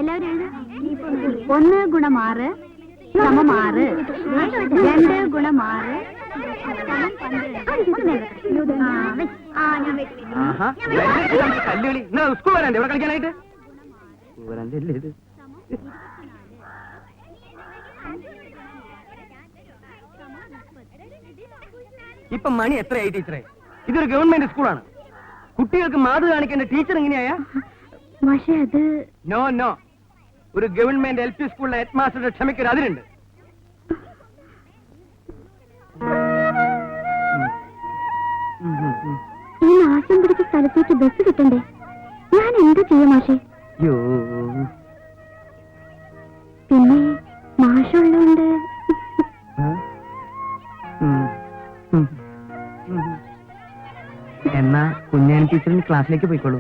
എല്ലാവരും എഴുത. 1 ഗുണം 6 സമം 6. 2 ഗുണം 6 സമം 12. സ്കൂൾ വരാൻ ഇവിടെ കളിക്കാനായിട്ട് ഇത് ഇപ്പൊ മണി എത്രയായി ടീച്ചറെ? ഇതൊരു ഗവൺമെന്റ് സ്കൂളാണ്. കുട്ടികൾക്ക് മാതൃ കാണിക്കേണ്ട ടീച്ചർ എങ്ങനെയാ? നോ നോ, ഒരു ഗവൺമെന്റ് LP സ്കൂളിലെ ഹെഡ് മാസ്റ്ററുടെ ക്ഷമയ്ക്കൊരു അതിരുണ്ട്. ഈ നാശം പിടിച്ച സ്ഥലത്തേക്ക് ബസ് കിട്ടണ്ടേ? ഞാൻ എന്താ ചെയ്യാ മാഷേ? പിന്നെ മാഷുള്ളോണ്ട് എന്നാ കുഞ്ഞാൻ ടീച്ചറിന് ക്ലാസ്സിലേക്ക് പോയിക്കോളൂ.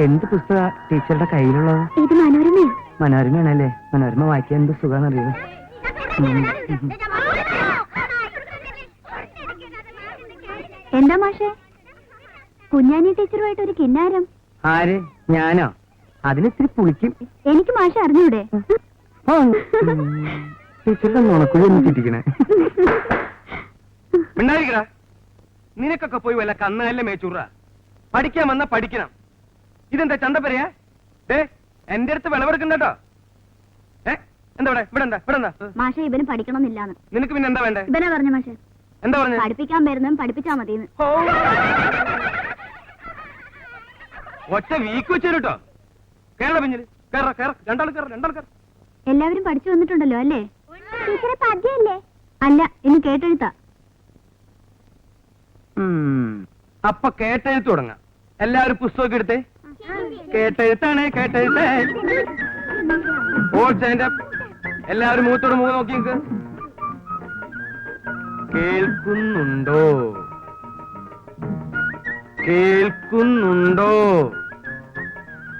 എന്ത് പുസ്തക ടീച്ചറുടെ കയ്യിലുള്ളത്? ഇത് മനോരമ. മനോരമയാണല്ലേ? മനോരമ വായിക്കാൻ എന്ത് സുഖാന്നറിയോ? എന്താ മാഷേ കുഞ്ഞാനി ടീച്ചറുമായിട്ട് ഒരു കിന്നാരം? ആര്? ഞാനോ? അതിനിത്തിരി പുളിക്കും. എനിക്ക് മാഷ അറിഞ്ഞൂടെ? ടീച്ചറുടെ നുണക്കുഴി ഒന്ന് ചിട്ടിക്കണേ. മിണ്ടായിരിക്കടാ. നിനക്കൊക്കെ പോയി വല്ല കന്നല്ലേ മേച്ചൂറ. പഠിക്കാൻ വന്നാ പഠിക്കണം. ഇതെന്താ ചന്തപ്പരയാ? എന്റെ അടുത്ത് വിളവെടുക്കണ്ടോ? എന്താ ഇവിടെ എന്താ മാഷ ഇവന് പഠിക്കണമെന്നില്ലാന്ന്. നിനക്ക് പിന്നെ എന്താ വേണ്ടേ? ഇവനാ പറഞ്ഞ മാഷെ. എന്താ പറഞ്ഞ? പഠിപ്പിക്കാൻ വരുന്നതും പഠിപ്പിച്ചാ മതിന്ന്. ഒറ്റ വീക്ക് വെച്ചേട്ടോ. കേരള പിഞ്ഞില് രണ്ടാൾ. എല്ലാവരും പഠിച്ചു വന്നിട്ടുണ്ടല്ലോ അല്ലേ? ടീച്ചറെ പദ്യല്ലേ? അല്ല, ഇനി കേട്ടെഴുത്താ. അപ്പൊ കേട്ടെഴുത്ത് തുടങ്ങാം. എല്ലാവരും പുസ്തകം എടുത്തേ. കേട്ടെഴുത്താണ് കേട്ടെഴുത്തേ. എല്ലാവരും മുഖത്തോട് മുഖം നോക്കി നിൽക്ക്. കേൾക്കുന്നുണ്ടോ? കേൾക്കുന്നുണ്ടോ?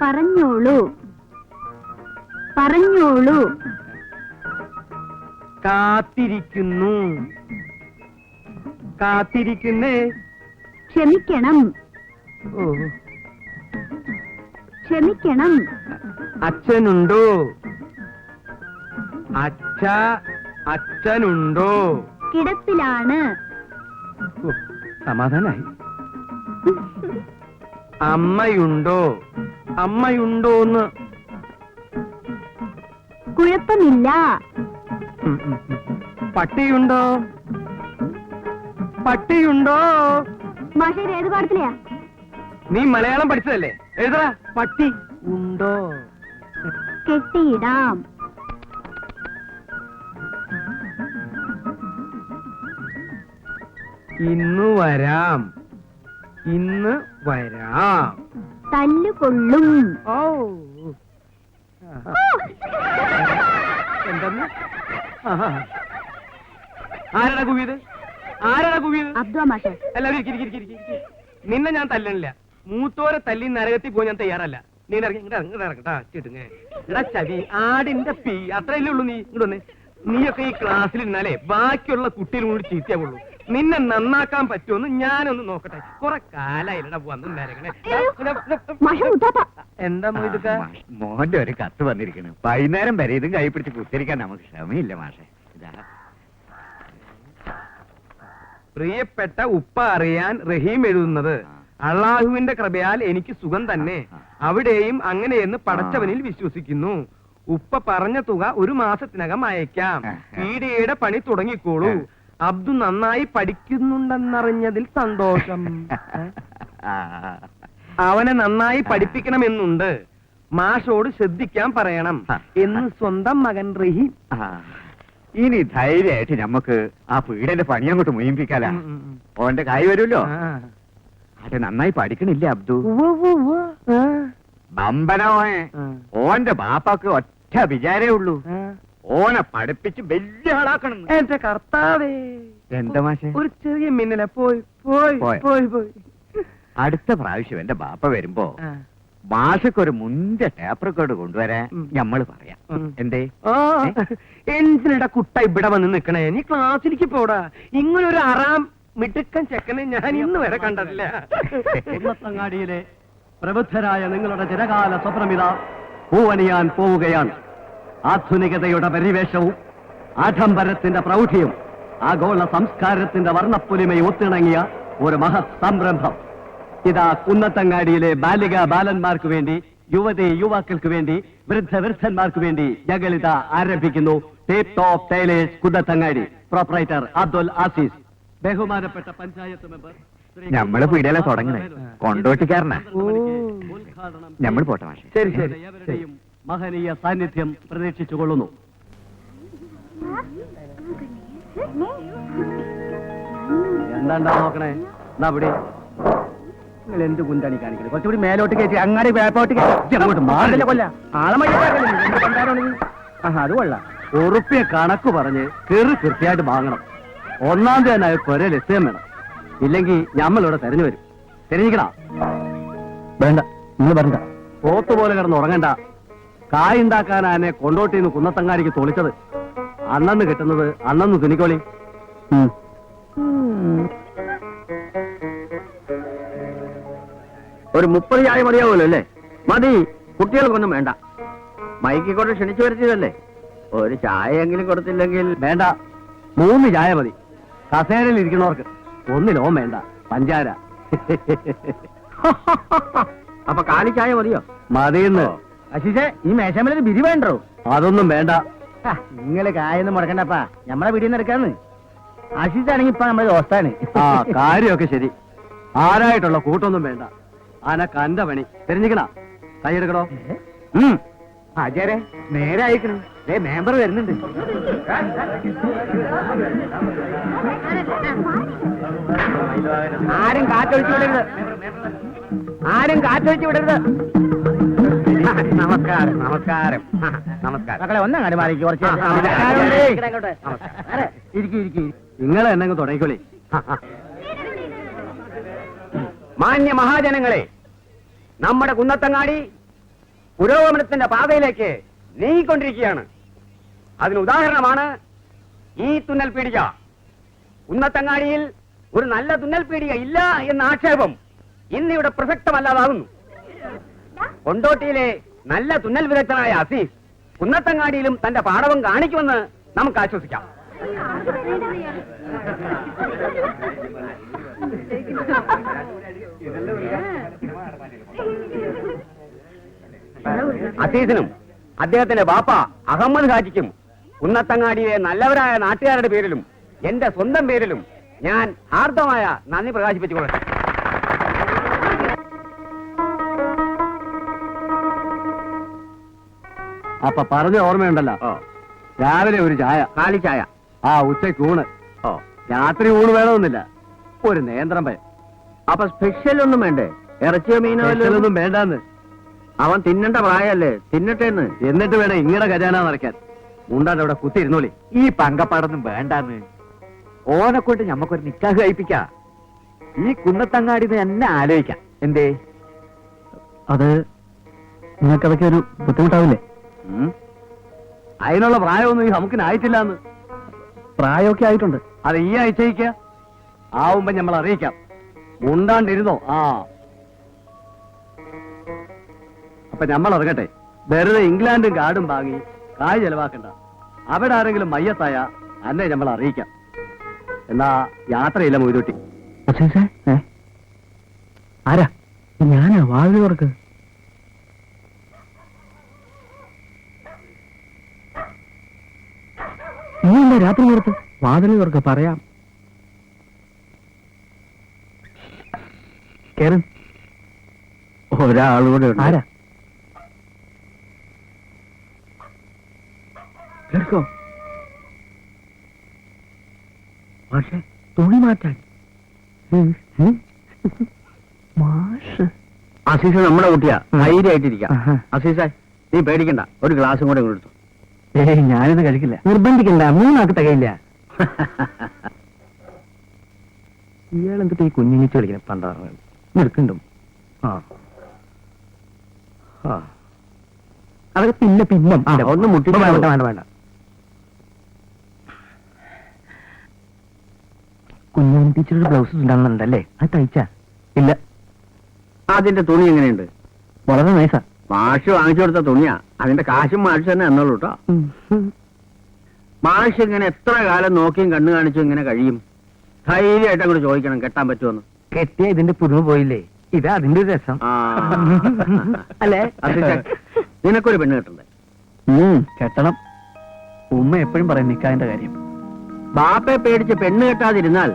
പറഞ്ഞോളൂ പറഞ്ഞോളൂ. കാത്തിരിക്കുന്നു. കാത്തിരിക്കുന്നേ. ക്ഷമിക്കണം. ക്ഷമിക്കണം. അച്ഛനുണ്ടോ? അച്ഛനുണ്ടോ? കിടപ്പിലാണ്. സമാധാനായി. അമ്മയുണ്ടോ? അമ്മയുണ്ടോന്ന്. കുഴപ്പമില്ല. പട്ടിയുണ്ടോ? പട്ടിയുണ്ടോ? മാഷേ ഏത് പാടത്തിലെയാ? നീ മലയാളം പഠിച്ചതല്ലേ? എഴുതാ. പട്ടി ഉണ്ടോ? കെട്ടിയിടാം. ഇന്ന് വരാം. ഇന്ന് വരാം. തല്ലുകൊള്ളും. ഓ എന്തെന്ന്? ആരാടാ കുവിയത്? ആരാടാ കുവിയത്? അബ്ദുള്ള മാഷേ. എല്ലാവരും നിന്നെ ഞാൻ തല്ലണില്ല. മൂത്തോരെ തല്ലി നരകത്തിൽ പോയി ഞാൻ തയ്യാറല്ല. നീ ഇറങ്ങട്ടാ ചിട്ടുങ്ങ. എടാ ചവി ആടിന്റെ പീ അത്രയല്ലേ ഉള്ളൂ. നീ ഇങ്ങോട്ട് വന്നേ. നീയൊക്കെ ഈ ക്ലാസ്സിൽ ഇരുന്നാലേ ബാക്കിയുള്ള കുട്ടികളും കൂടി ചീത്തയാവുള്ളൂ. നിന്നെ നന്നാക്കാൻ പറ്റുമെന്ന് ഞാനൊന്ന് നോക്കട്ടെ. കുറെ കാലായില്ലടാ വന്നിരങ്ങണേ. എന്താ മൊയ്തുക്ക? മോന്റെ ഒരു കത്ത് വന്നിരിക്കുന്നു. വൈകുന്നേരം വരെ ഇതും കൈ പിടിച്ച് കുത്തിരിക്കാൻ നമുക്ക് ക്ഷമയില്ല മാഷെ. പ്രിയപ്പെട്ട ഉപ്പ അറിയാൻ റഹീം എഴുതുന്നത്. അള്ളാഹുവിന്റെ കൃപയാൽ എനിക്ക് സുഖം തന്നെ. അവിടെയും അങ്ങനെയെന്ന് പടച്ചവനിൽ വിശ്വസിക്കുന്നു. ഉപ്പ പറഞ്ഞ തുക 1 മാസത്തിനകം അയക്കാം. പീഡിയയുടെ പണി തുടങ്ങിക്കോളൂ. അബ്ദു നന്നായി പഠിക്കുന്നുണ്ടെന്നറിഞ്ഞതിൽ സന്തോഷം. അവനെ നന്നായി പഠിപ്പിക്കണമെന്നുണ്ട്. മാഷോട് ശ്രദ്ധിക്കാൻ പറയണം എന്ന് സ്വന്തം മകൻ റഹീം. ഇനി ധൈര്യമായിട്ട് ഞമ്മക്ക് ആ പീഡന്റെ പണി അങ്ങോട്ട് മുയിപ്പിക്കാല. ഓന്റെ കായ് വരുമല്ലോ. അത് നന്നായി പഠിക്കണില്ലേ അബ്ദു? ബമ്പനോയെ ഓന്റെ ബാപ്പാക്ക് ഒറ്റ വിചാരേ ഉള്ളൂ. ഓനെ പഠിപ്പിച്ച് വലിയ ആളാക്കണം. എന്റെ കർത്താവേ. എന്താ മാഷെ? ഒരു ചെറിയ മിന്നലെ പോയി പോയി പോയി പോയി. അടുത്ത പ്രാവശ്യം എന്റെ ബാപ്പ വരുമ്പോ മാഷക്കൊരു മുന്തിയ ടേപ്പ് റെക്കോർഡ് കൊണ്ടുവരാൻ ഞമ്മള് പറയാം. എന്തേ? എന്തിനടാ കുട്ട ഇവിടെ വന്ന് നിക്കണേ? നീ ക്ലാസ്സിലേക്ക് പോടാ. ഇങ്ങനൊരു അറാം മിടുക്കൻ ചെക്കനെ ഞാൻ ഇന്ന് വരെ കണ്ടിട്ടില്ല. കുന്നത്തങ്ങാടിയിലെ പ്രബുദ്ധരായ നിങ്ങളുടെ ചിരകാല സ്വപ്നമിത പൂവണിയാൻ പോവുകയാണ്. ആധുനികതയുടെ പരിവേഷവും ആഡംബരത്തിന്റെ പ്രൗഢിയും ആഗോള സംസ്കാരത്തിന്റെ വർണ്ണപ്പൊലിമയും ഒത്തിണങ്ങിയ ഒരു മഹത് സംരംഭം. ഇതാ കുന്നത്തങ്ങാടിയിലെ ബാലിക ബാലന്മാർക്ക് വേണ്ടി, യുവതി യുവാക്കൾക്ക് വേണ്ടി, വൃദ്ധന്മാർക്ക് വേണ്ടി ഞങ്ങളിത ആരംഭിക്കുന്നു. Tape top tailors Kunnathangadi. Proprietor Abdul Azeez. ബഹുമാനപ്പെട്ട പഞ്ചായത്ത് മെമ്പർ ഞമ്മള് പീടികയിലെ തുടങ്ങണേ, കൊണ്ടോട്ടിക്കാരനാ. ഞമ്മൾ പോട്ടെ മാഷെ. ശരി ശരി. ഏവരുടെയും മഹനീയ സാന്നിധ്യം പ്രതീക്ഷിച്ചുകൊള്ളുന്നു. എന്താണ്ടാ നോക്കണേ? എന്നാ ഇവിടെ നിങ്ങൾ എന്ത് കുന്താണി കാണിക്കുന്നത്? കുറച്ചുകൂടി മേലോട്ട് കയറ്റി അങ്ങാടി വേപ്പോട്ട് അങ്ങോട്ട് മാറില്ല കൊല്ല ആളെ അത് കൊള്ളാം. ഉറുപ്പിയ കണക്ക് പറഞ്ഞ് കൃത്യമായിട്ട് വാങ്ങണം. ഒന്നാം തീയതി തന്നെ കുറെ ലക്ഷ്യം വേണം, ഇല്ലെങ്കിൽ ഞമ്മളിവിടെ തെരഞ്ഞു വരും. തെരഞ്ഞിക്കണ വേണ്ട, നിങ്ങൾ പറഞ്ഞ പോത്തുപോലെ കിടന്ന് ഉറങ്ങണ്ട. കായുണ്ടാക്കാനെ കൊണ്ടോട്ടിന്ന് കുന്നത്തങ്ങാടിക്ക് തൊളിച്ചത്. അന്നന്ന് കിട്ടുന്നത് അന്നന്ന് തുണിക്കോളി. ഒരു 30 ചായ മതിയാവുമല്ലോ അല്ലേ? മതി, കുട്ടികൾക്കൊന്നും വേണ്ട. മൈക്കിക്കൊണ്ട് ക്ഷണിച്ചു വരുത്തിയതല്ലേ, ഒരു ചായയെങ്കിലും കൊടുത്തില്ലെങ്കിൽ വേണ്ട, 3 ചായ മതി. കസേരയിൽ ഇരിക്കണവർക്ക് ഒന്നിലോം വേണ്ട, പഞ്ചാര. അപ്പൊ കാലി ചായ മതിയോ? മതിയെന്ന്. അശിഷേ, ഈ മേശമേലൊരു ബിരി വേണ്ടോ? അതൊന്നും വേണ്ട. നിങ്ങള് കായൊന്നും മുടക്കണ്ടപ്പാ, നമ്മളെ വീടിൽ നിന്ന് എടുക്കാന്ന്. അശിഷാണെങ്കി ഇപ്പൊ നമ്മളെ ദോസ്താണ്. ആ കാര്യമൊക്കെ ശരി. ആരായിട്ടുള്ള കൂട്ടൊന്നും വേണ്ട. അനക്ക് അന്റെ പണി. തെരഞ്ഞിക്കണ കൈയെടുക്കണോ? ആചാരെ നേരെ അയക്കണം. മെമ്പർ വരുന്നുണ്ട്. ആരും കാറ്റൊഴിച്ചു വിടരുത്, ആരും കാറ്റൊഴിച്ചു വിടരുത്. നമസ്കാരം നമസ്കാരം നമസ്കാരം. മക്കളെ ഒന്നങ്ങാടി മാറിക്ക് കുറച്ച്. നിങ്ങളെ എന്നെ തുടങ്ങിക്കോളി. മാന്യ മഹാജനങ്ങളെ, നമ്മുടെ കുന്നത്തങ്ങാടി പുരോഗമനത്തിന്റെ പാതയിലേക്ക് നീങ്ങിക്കൊണ്ടിരിക്കുകയാണ്. അതിന് ഉദാഹരണമാണ് ഈ തുന്നൽ പീടിക. കുന്നത്തങ്ങാടിയിൽ ഒരു നല്ല തുന്നൽ പീടിക ഇല്ല എന്ന ആക്ഷേപം ഇന്നിവിടെ പ്രസക്തമല്ലാതാകുന്നു. കൊണ്ടോട്ടിയിലെ നല്ല തുന്നൽ വിദഗ്ധനായ അസീസ് കുന്നത്തങ്ങാടിയിലും തന്റെ പാടവം കാണിക്കുമെന്ന് നമുക്ക് ആശ്വസിക്കാം. അസീസിനും അദ്ദേഹത്തിന്റെ ബാപ്പ അഹമ്മദ് ഹാജിക്കും കുന്നത്തങ്ങാടിയിലെ നല്ലവരായ നാട്ടുകാരുടെ പേരിലും എന്റെ സ്വന്തം പേരിലും ഞാൻ ഹാർദമായ നന്ദി പ്രകാശിപ്പിച്ചുകൊള്ളട്ടെ. അപ്പൊ പറഞ്ഞ ഓർമ്മയുണ്ടല്ലോ, രാവിലെ ഒരു ചായ, കാലി ചായ. ആ ഉച്ചയ്ക്ക് ഊണ്, രാത്രി ഊണ് വേണമെന്നില്ല, ഒരു നേന്ത്രം പയം. അപ്പൊ സ്പെഷ്യൽ ഒന്നും വേണ്ടേ? ഇറച്ചിയോ മീനോ ഒന്നും വേണ്ടാന്ന്. അവൻ തിന്നണ്ട പ്രായല്ലേ, തിന്നട്ടേന്ന്. എന്നിട്ട് വേണം ഇങ്ങടെ ഖജാന നിറയ്ക്കാൻ. ഉണ്ടാണ്ട് അവിടെ കുത്തിയിരുന്നോളി. ഈ പങ്കപ്പാടൊന്നും വേണ്ടാന്ന്. ഓനെ കൊണ്ട് ഞമ്മക്കൊരു നിക്കാഹ് കഴിപ്പിക്കാം. ഈ കുന്നത്തങ്ങാടിന്ന് എന്നെ ആലോചിക്കാം. എന്തേ? അത് നിങ്ങൾക്കതൊക്കെ ഒരു ബുദ്ധിമുട്ടാവില്ലേ? അതിനുള്ള പ്രായമൊന്നും ഈ നമുക്കിനായിട്ടില്ല എന്ന്. പ്രായമൊക്കെ ആയിട്ടുണ്ട്. അത് ഈ ആഴ്ചയ്ക്ക് ആവുമ്പോ നമ്മൾ അറിയിക്കാം. ഉണ്ടാണ്ടിരുന്നോ? ആ അപ്പൊ നമ്മൾ ഇറങ്ങട്ടെ. വെറുതെ ഇംഗ്ലണ്ടും കാർഡും വാങ്ങി കായ് ചെലവാക്കണ്ട. അവിടെ ആരെങ്കിലും മയ്യത്തായ അന്നെ നമ്മൾ അറിയിക്കാം. എന്നാ യാത്രയില്ല മൊയ്തൂട്ടി. ആരാ? ഞാനാ വാതിലുവർക്ക്. നീ എന്താ രാത്രി പുറത്ത്? വാതിലുവർക്ക് പറയാം. കേറും. ഒരാളൂടെ ആരാ? കേൾക്കോ? പക്ഷെ തുണി മാറ്റാൻ മാഷ്. അസീസ നമ്മുടെ കുട്ടിയാ, ധൈര്യമായിട്ടിരിക്കാം. അസീസ, നീ പേടിക്കണ്ട, ഒരു ഗ്ലാസും കൂടെ കൊടുത്തു. ഏയ് ഞാനിത് കഴിക്കില്ല. നിർബന്ധിക്കണ്ട, 3 ആൾക്ക് തികയില്ല. ഇയാളെന്തിട്ട് ഈ കുഞ്ഞിങ്ങിച്ച് കളിക്കണം? പണ്ടാറ് നിൽക്കണ്ടും. അതൊക്കെ പിന്നെ പിന്നം ഒന്ന് മുട്ടി. വേണ്ട വേണ്ട വേണ്ട. കുഞ്ഞാൻ ടീച്ചറുടെ ബ്ലൗസ് ഉണ്ടാകുന്നുണ്ടല്ലേ? അത് തയ്ച്ചാ? ഇല്ല. അതിന്റെ തുണി എങ്ങനെയുണ്ട്? വളരെ നൈസാ. മാഷ് വാങ്ങിച്ചു കൊടുത്ത തുണിയാ, അതിന്റെ കാശും മാഷ് തന്നെ എന്നോളൂ കേട്ടോ. മാഷ് ഇങ്ങനെ എത്ര കാലം നോക്കിയും കണ്ണു കാണിച്ചും ഇങ്ങനെ കഴിയും? ധൈര്യമായിട്ട് അങ്ങോട്ട് ചോദിക്കണം കെട്ടാൻ പറ്റുമെന്ന്. കെട്ടിയ ഇതിന്റെ പുതുമ പോയില്ലേ, ഇതാ അതിന്റെ ഒരു രസം. അല്ലേ? നിനക്കൊരു പെണ്ണ് കെട്ടണ്ടേ? കെട്ടണം. ഉമ്മ എപ്പോഴും പറയും നിക്കാതിന്റെ കാര്യം. ബാപ്പയെ പേടിച്ച് പെണ്ണ് കെട്ടാതിരുന്നാൽ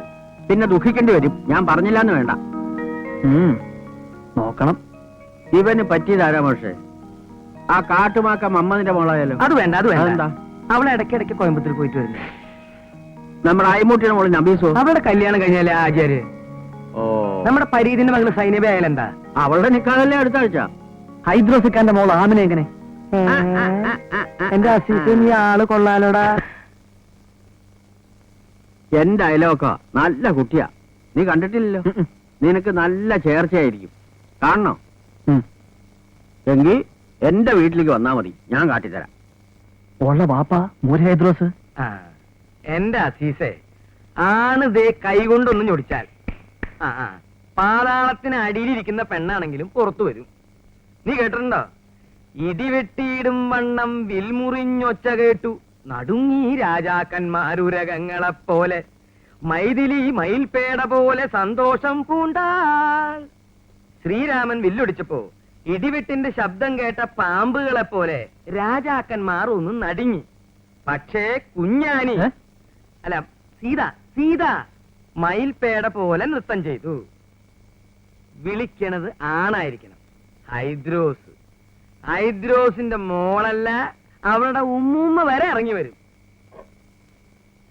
പിന്നെ ദുഃഖിക്കേണ്ടി വരും. ഞാൻ പറഞ്ഞില്ലാന്ന് വേണ്ട. നോക്കണം. ഇവന് പറ്റിയതാരാ മാഷേ? ആ കാട്ടുമാക്ക മമ്മതിന്റെ മോളായാലോ? അത് വേണ്ട, അത് വേണ്ട. അതെന്താ? അവളെ ഇടയ്ക്കിടയ്ക്ക് കോയമ്പത്തൂർ പോയിട്ട് വരുന്നു. നമ്മുടെ അയ്മൂട്ടിയുടെ മോള് നബീസോ? അവളുടെ കല്യാണം കഴിഞ്ഞാലേ ആചാര്യ. ഓ, നമ്മുടെ പരീതിന്റെ മകള് സൈനബ ആയാലെന്താ? അവളുടെ നിക്കാതല്ലേ അടുത്ത ആഴ്ച. ഹൈദ്രോസിക്കാന്റെ മോൾ ആമിനെ എങ്ങനെ? എന്റെ അസീസ് നീ ആള് കൊള്ളാലോടാ. എന്റെ അയലൊക്കെ നല്ല കുട്ടിയാ, നീ കണ്ടിട്ടില്ലല്ലോ. നിനക്ക് നല്ല ചേർച്ചയായിരിക്കും. കാണണോ? എങ്കിൽ എന്റെ വീട്ടിലേക്ക് വന്നാ മതി, ഞാൻ കാട്ടിത്തരാം. ഉള്ള വാപ്പ മൂര് ഹൈദ്രോസ്. എന്റെ അസീസെ, ആണ് ദേ കൈകൊണ്ടൊന്നും ഞൊടിച്ചാൽ പാതാളത്തിന് അടിയിലിരിക്കുന്ന പെണ്ണാണെങ്കിലും പുറത്തു വരും. നീ കേട്ടിട്ടുണ്ടോ? ഇടിവെട്ടിയിടും വണ്ണം വിൽമുറിഞ്ഞൊച്ച കേട്ടു നടുങ്ങി രാജാക്കന്മാരുരകങ്ങളെപ്പോലെ മൈഥിലി മയിൽപേട പോലെ സന്തോഷം പൂണ്ടാൾ. ശ്രീരാമൻ വില്ലൊടിച്ചപ്പോ ഇടിവെട്ടിന്റെ ശബ്ദം കേട്ട പാമ്പുകളെ പോലെ രാജാക്കന്മാർ ഒന്ന് നടുങ്ങി. പക്ഷേ കുഞ്ഞാനി അല്ല സീത മയിൽപേട പോലെ നൃത്തം ചെയ്തു. വിളിക്കണത് ആണായിരിക്കണം. ഹൈദ്രോസിന്റെ മോളല്ല, അവളുടെ ഉമ്മൂമ്മ വരെ ഇറങ്ങി വരും.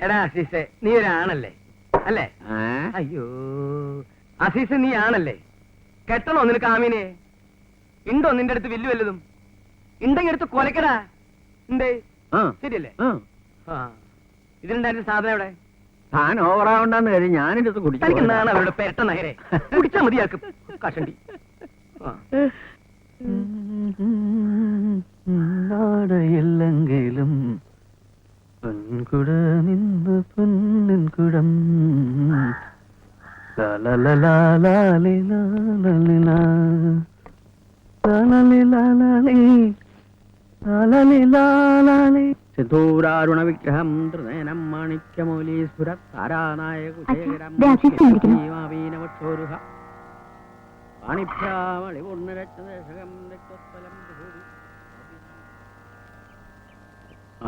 എടാ അസീസെ, നീ ഒരാണല്ലേ? അല്ലേ? അയ്യോ അസീസെ, നീ ആണല്ലേ? കെട്ടണോ നിനക്ക് ആമീനെ? ഉണ്ടോ നിന്റെ അടുത്ത് വില്ലു വല്ലതും? ഉണ്ടെങ്കിൽ എടുത്ത് കൊലക്കടാ. ഉണ്ടേ? ശരിയല്ലേ? ഇതിലുണ്ടായിരുന്ന സാധനം എവിടെ? താൻ ഓവറാവണ്ടെന്ന് കരുതി ഞാനെടുത്ത് കുടിച്ചു. എന്താണ് അവരുടെ പെരട്ട നഗരെ? കുടിച്ചാ മതിയാക്കും കഷണ്ടി. നാടയില്ലെങ്കിലും പൊൻകുട നിന്ന് പൊന്നിൻ കുടം സിദ്ധൂരാരുണ വിഗ്രഹം ത്രിനയനം മാണിക്യമൗലീസ്ഫുര താരാനായകുശേഖരം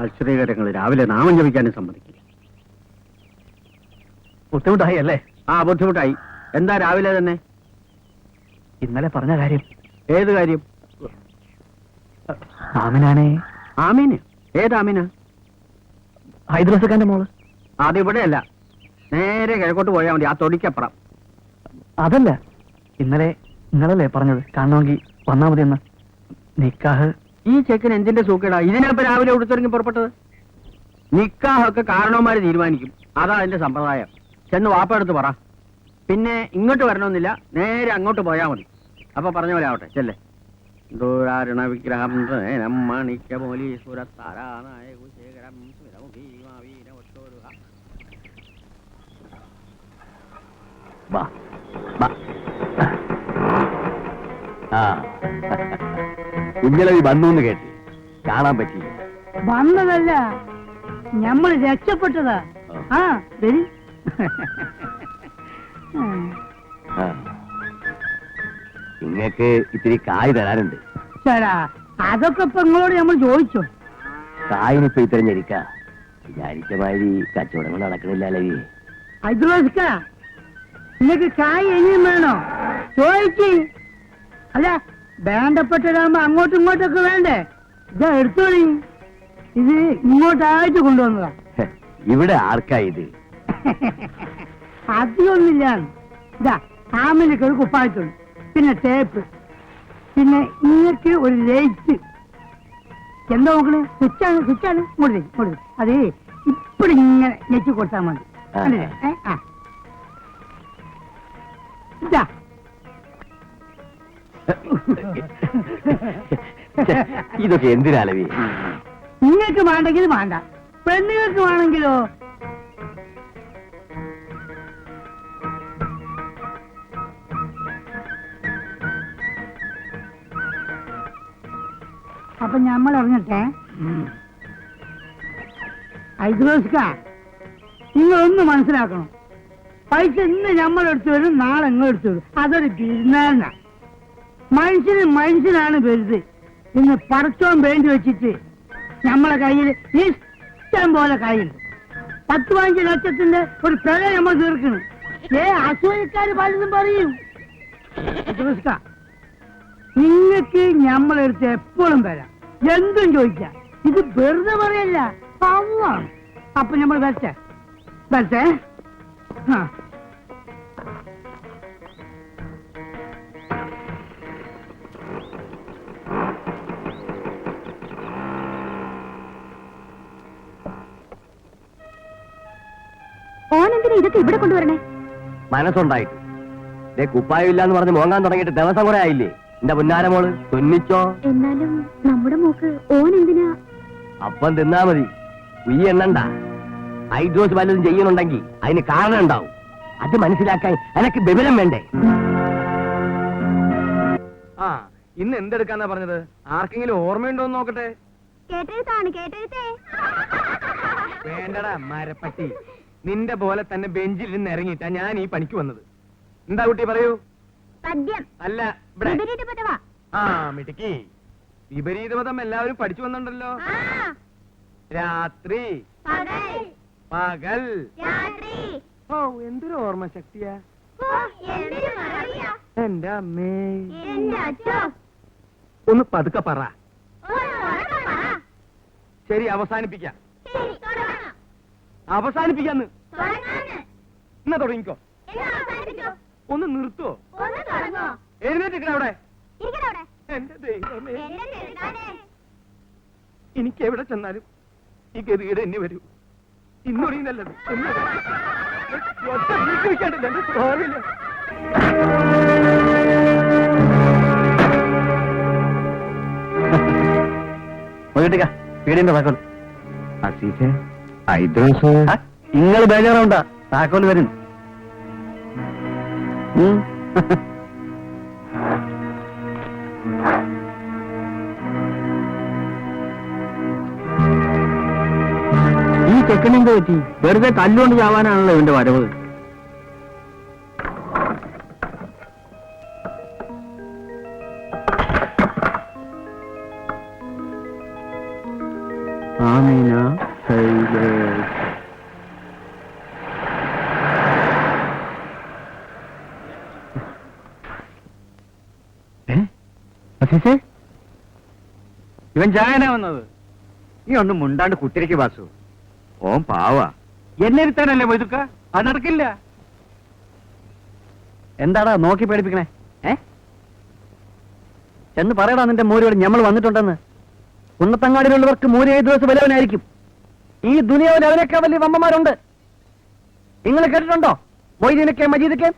ആശ്ചര്യകരങ്ങൾ രാവിലെ നാമം ജപിക്കാനും സമ്മതിക്കില്ല. ബുദ്ധിമുട്ടായി അല്ലേ? ബുദ്ധിമുട്ടായി. എന്താ രാവിലെ തന്നെ? ഇന്നലെ പറഞ്ഞ കാര്യം. ഏത് കാര്യം? ആമിനാണേ. ആമീന്? ഏതാമീന? ഹൈദ്രോസക്കാന്റെ മോള്. അതിവിടെയല്ല, നേരെ കിഴക്കോട്ട് പോയാൽ മതി, ആ തൊടിക്കപ്പുറം. അതല്ല, ഇന്നലെ നിങ്ങളല്ലേ പറഞ്ഞത് കാണണമെങ്കിൽ വന്നാ മതി എന്ന്. നിക്കാഹ്. ഈ ചെക്കൻ എന്തിന്റെ സൂക്കേടാ ഇതിനപ്പോ രാവിലെ ഉടുത്തിറങ്ങി പുറപ്പെട്ടത്? നിക്കാഹൊക്കെ കാരണവന്മാര് തീരുമാനിക്കും, അതാ അതിന്റെ സമ്പ്രദായം. ചെന്ന് വാപ്പ എടുത്ത് പറ. പിന്നെ ഇങ്ങോട്ട് വരണമെന്നില്ല, നേരെ അങ്ങോട്ട് പോയാ മതി. അപ്പൊ പറഞ്ഞ പോലെ ആവട്ടെ, ചെല്ലേ. ദൂരാരുണ വിഗ്രഹം കുഞ്ഞളവി വന്നു കേട്ട് കാണാൻ പറ്റിയില്ല. വന്നതല്ല, ഞമ്മള് രക്ഷപ്പെട്ടതാ. വരി. നിങ്ങക്ക് ഇത്തിരി കായ് തരാനുണ്ട്. ചേടാ, അതൊക്കെ ഇപ്പൊ നിങ്ങളോട് നമ്മൾ ചോദിച്ചോ? കായിനിപ്പോ ഇത്തിരഞ്ഞിരിക്ക വിചാരിച്ച മാതിരി കച്ചവടങ്ങൾ നടക്കണില്ലല്ലേ. ഹൈദ്രോസിക്ക, നിങ്ങക്ക് കായ് ഇനിയും വേണോ? ചോദിക്ക്. അല്ല, വേണ്ടപ്പെട്ടതാകുമ്പോ അങ്ങോട്ടും ഇങ്ങോട്ടൊക്കെ വേണ്ടേ? ഇതാ എടുത്തോളി. ഇത് ഇങ്ങോട്ടായിട്ട് കൊണ്ടുവന്നതാ. ഇവിടെ ആർക്കാ ഇത്? അധികമൊന്നുമില്ല. ഇതാ ആമിനൊക്കെ ഒരു കുപ്പായത്തുള്ളൂ, പിന്നെ ടേപ്പ്, പിന്നെ ഇങ്ങക്ക് ഒരു ലൈറ്റ്. എന്താ നോക്കണേ? സ്വിച്ചാണ്. ഇങ്ങോട്ട് അതേ ഇപ്പഴും ഇങ്ങനെ ഞെക്കി കൊടുത്താൽ മതി. ഇതാ ഇതൊക്കെ എന്തിനാലവി? നിങ്ങൾക്ക് വേണ്ടെങ്കിൽ വേണ്ട, പെണ്ണുങ്ങൾക്ക് വേണമെങ്കിലോ? അപ്പൊ നമ്മൾ ഇറങ്ങട്ടെ. ഐദ്രോസ്ക, നിങ്ങളൊന്ന് മനസ്സിലാക്കണം. പൈസ ഇന്ന് നമ്മളെടുത്ത് വരും, നാളെ നിങ്ങളെടുത്ത് വരും. അതൊരു ബിരുന്നാരനാ. മനുഷ്യനാണ് വലുത്. ഇന്ന് പടച്ചോൻ വേണ്ടി വെച്ചിട്ട് നമ്മളെ കയ്യിൽ ഇഷ്ടം പോലെ കയ്യിൽ 10-15 ലക്ഷത്തിന്റെ ഒരു പിഴ നമ്മൾ തീർക്കണം. അസൂയക്കാര് പലതും പറയും. നിങ്ങൾക്ക് നമ്മളെടുത്ത് എപ്പോഴും വരാം, എന്തും ചോദിക്കാം. ഇത് വെറുതെ പറയല്ല, പാവമാണ്. അപ്പൊ നമ്മൾ വരട്ടെ. ഓനെന്തിനാ ഇതൊക്കെ ഇവിടെ കൊണ്ടുവരണേ? മനസ്സുണ്ടായിട്ട് കുപ്പായില്ല എന്ന് പറഞ്ഞ് മോങ്ങാൻ തുടങ്ങിയിട്ട് ദിവസം കുറെ ആയില്ലേ? എന്റെ പുന്നാരമോള് തുന്നിച്ചോ. എന്നാലും നമ്മുടെ മോക്ക് ഓനെന്തിനാ? അപ്പം തിന്നാ മതി, ഈ എണ്ണണ്ട. ഹൈഡ്രോസ് വല്ലതും ചെയ്യുന്നുണ്ടെങ്കിൽ അതിന് കാരണം ഉണ്ടാവും. അത് മനസ്സിലാക്കാൻ എനക്ക് വിവരം വേണ്ടേ? ആ, ഇന്ന് എന്തെടുക്കാന്നാ പറഞ്ഞത്? ആർക്കെങ്കിലും ഓർമ്മയുണ്ടോ എന്ന് നോക്കട്ടെ. കേട്ടെഴുത്തേ. വേണ്ടടാ മരപ്പട്ടി, നിന്റെ പോലെ തന്നെ ബെഞ്ചിൽ നിന്ന് ഇറങ്ങിയിട്ടാ ഞാൻ ഈ പണിക്ക് വന്നത്. എന്താ കുട്ടി പറയൂ. പദ്യം അല്ല, ഇവിടെ. വിപരീതപദവാ. ആ മിടുക്കി. വിപരീതപദം എല്ലാവരും പഠിച്ചു വന്നിട്ടുണ്ടല്ലോ. രാത്രി, പകൽ. ഓ, എന്തൊരു ഓർമ്മ ശക്തിയാ എന്റെ അമ്മേ. ഒന്ന് പതുക്കെ പറ. ശരി, അവസാനിപ്പിക്കാം. അവസാനിപ്പിക്കാന്ന്. എന്നാ തുടങ്ങിക്കോ. ഒന്ന് നിർത്തുവോ? എഴുന്നേറ്റിക്കണ അവിടെ. എന്റെ ദൈവമേ, എനിക്ക് എവിടെ ചെന്നാലും ഈ ഗതികേട് എന്നെ വരൂ. ഇന്നൊടിയും നല്ലത്. ഒറ്റ വീക്ക് വയ്ക്കാണ്ടില്ല, എന്റെ സ്വഭാവമില്ല. പീടിന്റെ താക്കോൽ. ഐദ്രോസ്, നിങ്ങൾ ബേജാറുണ്ടാ, താക്കോൽ വരും. ഈ ചെക്കനെന്ത് പറ്റി? വെറുതെ തല്ലുകൊണ്ട് ചാവാനാണല്ലോ ഇവന്റെ വരവ്. ആമീന ഇവൻ ചായനാ വന്നത്. നീ ഒന്നും മുണ്ടാണ്ട് കുത്തിരിക്ക് വാസു. ഓൻ പാവാ. എന്നെ ഇരുത്താനല്ലേ മൊയ്തുക്ക? അത് നടക്കില്ല. എന്താടാ നോക്കി പേടിപ്പിക്കണേ? എന്ന് പറയടാ നിന്റെ മൂരിയോട് ഞമ്മൾ വന്നിട്ടുണ്ടെന്ന്. കുന്നത്തങ്ങാടിയിലുള്ളവർക്ക് മൂരി 5 ദിവസം വല്ലവനായിരിക്കും. ഈ ദുനിയാവിൽ അവനൊക്കെ വലിയ വമ്മമാരുണ്ട്. നിങ്ങൾ കേട്ടിട്ടുണ്ടോ മൊയ്തീനൊക്കെ മജീദൊക്കെ?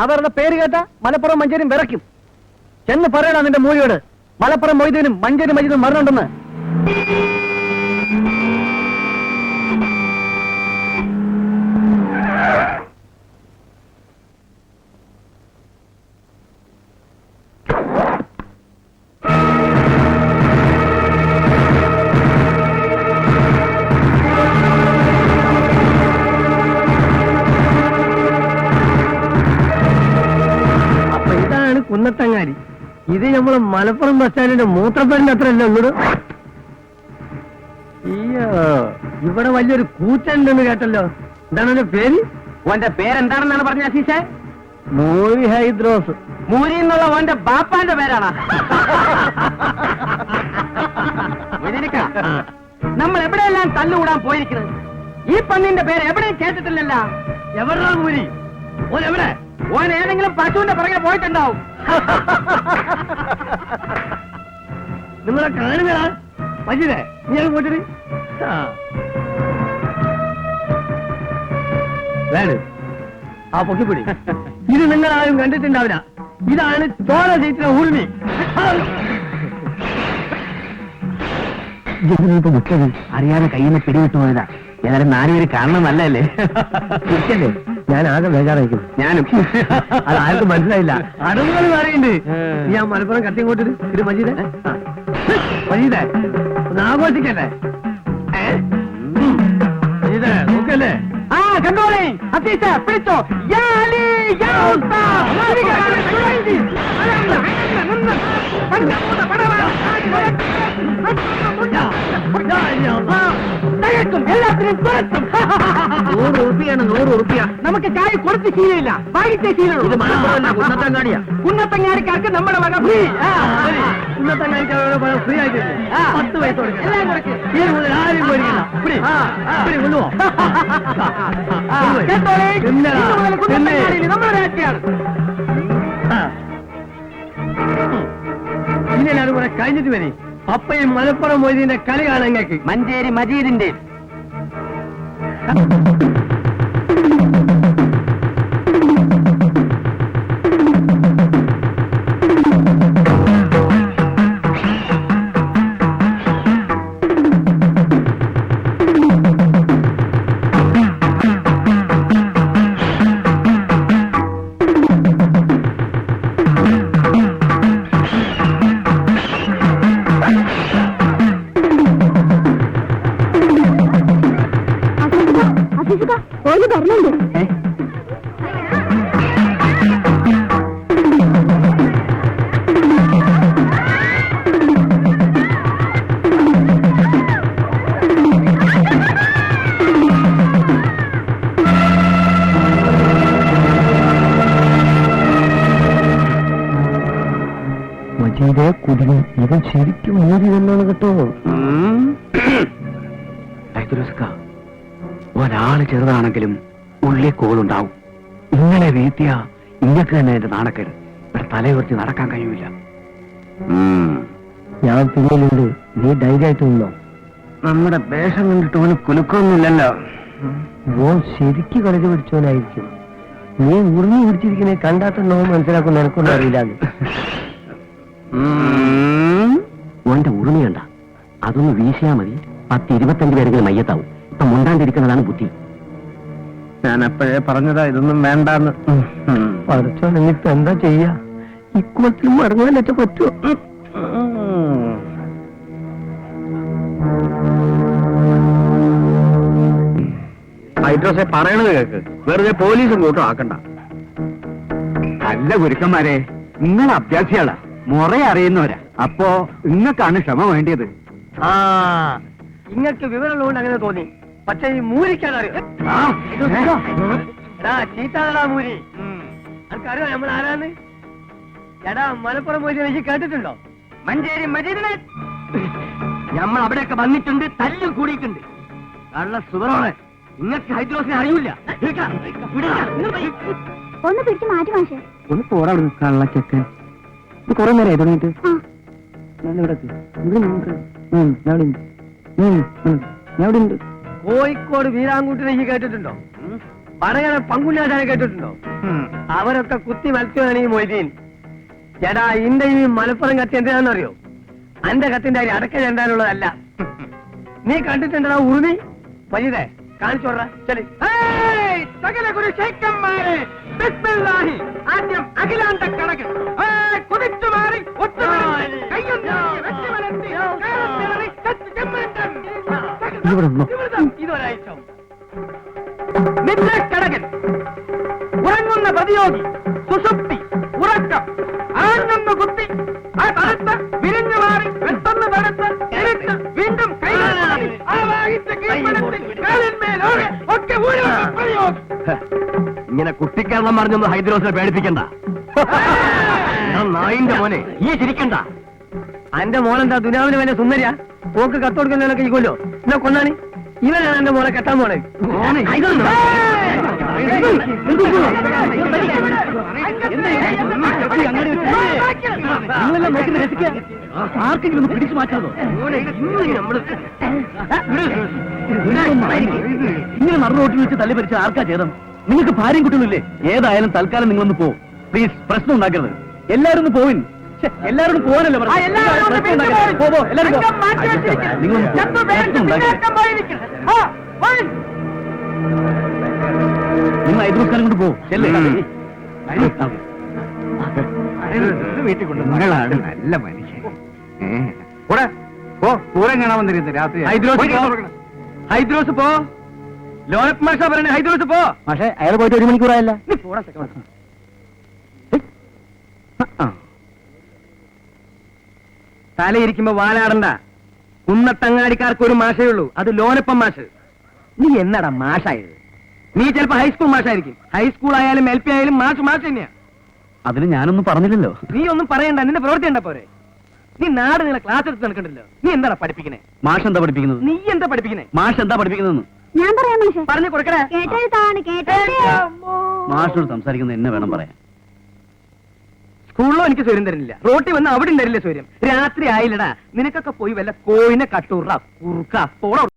അവരുടെ പേര് കേട്ട മലപ്പുറം മഞ്ചേരിയും വിറയ്ക്കും. ചെന്ന് പറയടാ നിന്റെ മൂരിയോട് മലപ്പുറം മൊയ്തീനും മഞ്ചേരി മജീദും മരണുണ്ടെന്ന്. അപ്പൊ ഇതാണ് കുന്നത്തങ്ങാടി. ഇത് നമ്മള് മലപ്പുറം ബസ് സ്റ്റാൻഡിന്റെ മൂത്രപ്പേരിന്റെ അത്രയല്ലേ ഉള്ളൂ. അയ്യോ, ഇവിടെ വലിയൊരു കൂറ്റുണ്ടെന്ന് കേട്ടല്ലോ. എന്താണ് എന്റെ പേര്? ഓന്റെ പേരെന്താണെന്നാണ് പറഞ്ഞ അസീസേ? മൂരി ഹൈദ്രോസ്. മൂരി എന്നുള്ള ഓന്റെ ബാപ്പാന്റെ പേരാണ്. നമ്മൾ എവിടെയെല്ലാം തല്ലുകൂടാൻ പോയിരിക്കുന്നത്. ഈ പന്നിന്റെ പേര് എവിടെയും കേട്ടിട്ടില്ലല്ല. എവിടെയാ മൂരി? ഓൻ എവിടെ? ഓൻ ഏതെങ്കിലും പശുവിന്റെ പുറകെ പോയിട്ടുണ്ടാവും. നിങ്ങളെ കാണുന്നതാ മജീദേ, നീ അത് പോയിട്ട് വേണ്ട. ആ പൊക്കിപ്പിടി. ഇത് നിങ്ങളാരും കണ്ടിട്ടുണ്ടാവില്ല. ഇതാണ് ചോര ചീറ്റിന ഊർമി. മുഖ്യത് അറിയാതെ കയ്യിൽ നിന്ന് പിടിവിട്ടു പോയതാ. ഏതായാലും 4 പേര് കാണണം നല്ലല്ലേ? മുഖ്യല്ലേ? ഞാൻ ആകെ ബേജാറായിരിക്കും. ഞാനും. അത് ആർക്കും മനസ്സിലായില്ല. അടവുകൾ പറയുന്നുണ്ട്. ഞാൻ മലപ്പുറം കത്തിയും കൊണ്ടിട്ട് ഇത് മജീദേ. മജീദേ ഒന്ന് ആഘോഷിക്കല്ലേ? മജീദേ നോക്കല്ലേ? ആ കണ്ടോളേ അത്തീച്ച പിടിച്ചോ. യാ അലി, യാ ഉസ്താദ്. എല്ലാത്തിനും തുറത്തും. 100 ഉറുപ്പിയാണ്, 100 ഉറുപ്പിയ. നമുക്ക് കായ് കൊടുത്ത് ശീലമില്ല, വാങ്ങിച്ച ശീലമുള്ളൂ. കുന്നത്തങ്ങാടിയാ. കുന്നത്തങ്ങാടിക്കാർക്ക് നമ്മുടെ വക ഫ്രീ. കുന്നത്തങ്ങാടിക്കാരുടെ വക ഫ്രീ ആയിട്ട് 10 പൈസ കൊടുക്കണം. എല്ലാം കൊടുക്കും. ഈ മുതൽ ആരും പോയിരിക്കില്ല. കൊണ്ടുപോ. നമ്മുടെ രാജ്യമാണ്. ഇനി എല്ലാവരും കൂടെ കഴിഞ്ഞിട്ട് വരി. അപ്പയും മലപ്പുറം മൊയ്തീന്റെ കളി കാണാൻ ഞങ്ങൾക്ക്. മഞ്ചേരി മജീദിന്റെ ഓല് പറഞ്ഞുണ്ട്. മജീദെ കുടിലും ഇവൻ ശരിക്കും മൂടി തന്നെയാണ് കേട്ടോ. ഒരാള് ചെറുതാണെങ്കിലും ഉള്ളിൽ കോളുണ്ടാവും. ഇങ്ങനെ വീഴ്ത്തിയ ഇങ്ങക്ക് തന്നെ എന്റെ നാണക്കേട്. ഇവിടെ തലയുയർത്തി നടക്കാൻ കഴിയൂല. ഞാൻ പിന്നിലുണ്ട്, നീ ധൈര്യമായിട്ട് നിന്നോ. നമ്മുടെ വേഷം കണ്ടിട്ട് ഓന് കുലുക്കൊന്നുമില്ലല്ലോ. ഓൻ ശരിക്ക് കളിച്ച് പിടിച്ചോനായിരിക്കും. നീ ഉറിഞ്ഞു പിടിച്ചിരിക്കുന്നേ കണ്ടാത്തന്നോ മനസ്സിലാക്കുന്ന എനിക്കൊന്നും അറിയില്ലാന്ന്. ഓന്റെ ഉറുമിയുണ്ട, അതൊന്ന് വീശിയാ മതി. 10-25 പേരെങ്കിലും മയ്യത്താവും. ഇപ്പൊ മുണ്ടാണ്ടിരിക്കുന്നതാണ് ബുദ്ധി. ഞാൻ അപ്പോഴേ പറഞ്ഞതാ ഇതൊന്നും വേണ്ടാന്ന്. പഠിച്ചോ, നിങ്ങിപ്പോ എന്താ ചെയ്യാ? ഇക്കുമത്തിൽ മടങ്ങാനൊക്കെ പറ്റുമോ? ഹൈഡ്രോസെ പറയണത് കേക്ക്. വെറുതെ പോലീസും കൂട്ടും ആക്കണ്ട. അല്ല ഗുരുക്കന്മാരെ, നിങ്ങൾ അഭ്യാസികളാ, മുറ അറിയുന്നവരാ. അപ്പോ ഇങ്ങക്കാണ് ക്ഷമ വേണ്ടിയത്. ആ ഇങ്ങക്ക് വിവരമുള്ളതുകൊണ്ട് അങ്ങനെ തോന്നി. പക്ഷെ ഈ മൂരിക്കാനറിയോ? ചീത്താടാ മൂരി. അനക്കറിയോ നമ്മൾ ആരാന്ന്? എടാ മലപ്പുറം പോയി എനിക്ക് കേട്ടിട്ടുണ്ടോ? മഞ്ചേരി മജീദിനെ നമ്മൾ അവിടെയൊക്കെ വന്നിട്ടുണ്ട്, തല്ലും കൂടിയിട്ടുണ്ട്. കള്ള സുബറോളെ, നിങ്ങൾക്ക് ഹൈദ്രോസിനെ അറിയില്ല. ഒന്ന് പിടിച്ച് മാറ്റി മാഷേ. ഒന്ന് പോടാ കള്ളച്ചക്കൻ. ഇത് കുറെ നേരം തുടങ്ങിയിട്ട് കോഴിക്കോട് വീരാങ്കൂട്ടിനെ ഈ കേട്ടിട്ടുണ്ടോ? പറയണ പങ്കുല്ലാശാനെ കേട്ടിട്ടുണ്ടോ? അവരൊക്കെ കുത്തി മത്സ്യമാണ് ഈ മൊയ്തീൻ. ചേട്ടാ, ഇന്റെ ഈ മലപ്പുറം കത്തി എന്തിനാണെന്നറിയോ? അന്റെ കത്തിന്റെ അരി അടക്ക ചെണ്ടാനുള്ളതല്ല. നീ കണ്ടിട്ടുണ്ടോ ഉറുമി? മജീദേ കാണിച്ചോടാ. ശരി, സകല ഗുരുശേഖന്മാരെ ആദ്യം അഖിലാണ്ട കണക്ക് കുതിച്ചു മാറി ഇതൊരാഴ്ച നിദ്രക്കടകൻ, ഉറങ്ങുന്ന പ്രതിയോഗി, സുഷുപ്തി, ഉറക്കം, ആഞ്ഞൊന്ന് കുത്തി ആ തടുത്ത് വിരിഞ്ഞു മാറി പെട്ടെന്ന് തടുത്ത് എടുത്ത് വീണ്ടും ഒക്കെ ഇങ്ങനെ കുട്ടിക്കരണം പറഞ്ഞൊന്ന് ഹൈദ്രോസിനെ പേടിപ്പിക്കണ്ട. നായിന്റെ മോനെ ഈ ചിരിക്കണ്ട. എന്റെ മോനെന്താ ദുനാവിന് വേണ്ട സുന്ദരിയാ? പോക്ക് കത്തോടുക്കുന്നതിനൊക്കെ ഇരിക്കുമല്ലോ. എന്നാ കൊന്നാണ്. ഇവനാണ് എന്റെ മോനെ കെട്ടാൻ പോണേ. നിങ്ങളെല്ലാം നോക്കുന്ന രസിക്ക ആർക്കെങ്കിലും ഒന്ന് പിടിച്ചു മാറ്റാതോ? ഇങ്ങനെ മറുറോട്ടിൽ വെച്ച് തല്ലി പരിച്ച ആർക്കാ ചെയ്തം? നിങ്ങൾക്ക് ഭാര്യയും കുട്ടിയൊന്നുമില്ലേ? ഏതായാലും തൽക്കാലം നിങ്ങളൊന്ന് പോ. പ്ലീസ്, പ്രശ്നം ഉണ്ടാക്കരുത്. എല്ലാവരും ഒന്ന് പോവിൻ. എല്ലാവരും പോകാനല്ലോ നിങ്ങൾ ഐദ്രോസ്കാരം കൊണ്ട് പോകും. വീട്ടിൽ കൊണ്ട് നിങ്ങളാണ് നല്ല മനുഷ്യൻ. പൂരം കാണാൻ വന്നിരുന്നു രാത്രി ഹൈദ്രോസ് പോ ലോനപ്പ് മാഷ പറയണേ ഹൈദ്രോസ് പോ പക്ഷേ അയാൾ പോയിട്ട് 1 മണിക്കൂറായല്ല നീ പോടാ സെക്കൻഡ് തലയിരിക്കുമ്പോ വാലാടണ്ട കുന്നത്തങ്ങാടിക്കാർക്ക് ഒരു മാഷേ ഉള്ളൂ അത് ലോനപ്പം മാഷ് നീ എന്നടാ മാഷായത് നീ ചിലപ്പോ ഹൈസ്കൂൾ മാഷായിരിക്കും ഹൈസ്കൂൾ ആയാലും LP ആയാലും മാഷ് തന്നെയാ അതിന് ഞാനൊന്നും പറഞ്ഞില്ലല്ലോ. നീ ഒന്നും പറയണ്ട നിന്റെ പ്രവൃത്തി ഉണ്ട പോരെ നീ നാട് നിങ്ങളെ ക്ലാസ് എടുത്ത് നടക്കണ്ടല്ലോ നീ എന്താ പഠിപ്പിക്കണേ മാഷ് എന്താ പഠിപ്പിക്കുന്നത്? നീ എന്താ പഠിപ്പിക്കണേ മാഷ് എന്താ പഠിപ്പിക്കുന്നതെന്ന് ഞാൻ പറയാം മാഷെ. പറഞ്ഞു കൊടുക്കണേ കേട്ടെഴുത്താണ് കേട്ടെഴുത്ത്. മാഷോട് സംസാരിക്കുന്നത് എന്നെ വേണം പറയാൻ. സ്കൂളിലോ എനിക്ക് സ്വര്യം തരുന്നില്ല റോട്ടി വന്ന് അവിടെ തരില്ല സ്വര്യം രാത്രി ആയില്ലടാ നിനക്കൊക്കെ പോയി വല്ല കോയിനെ കട്ടൂറ കുറുക്ക പോള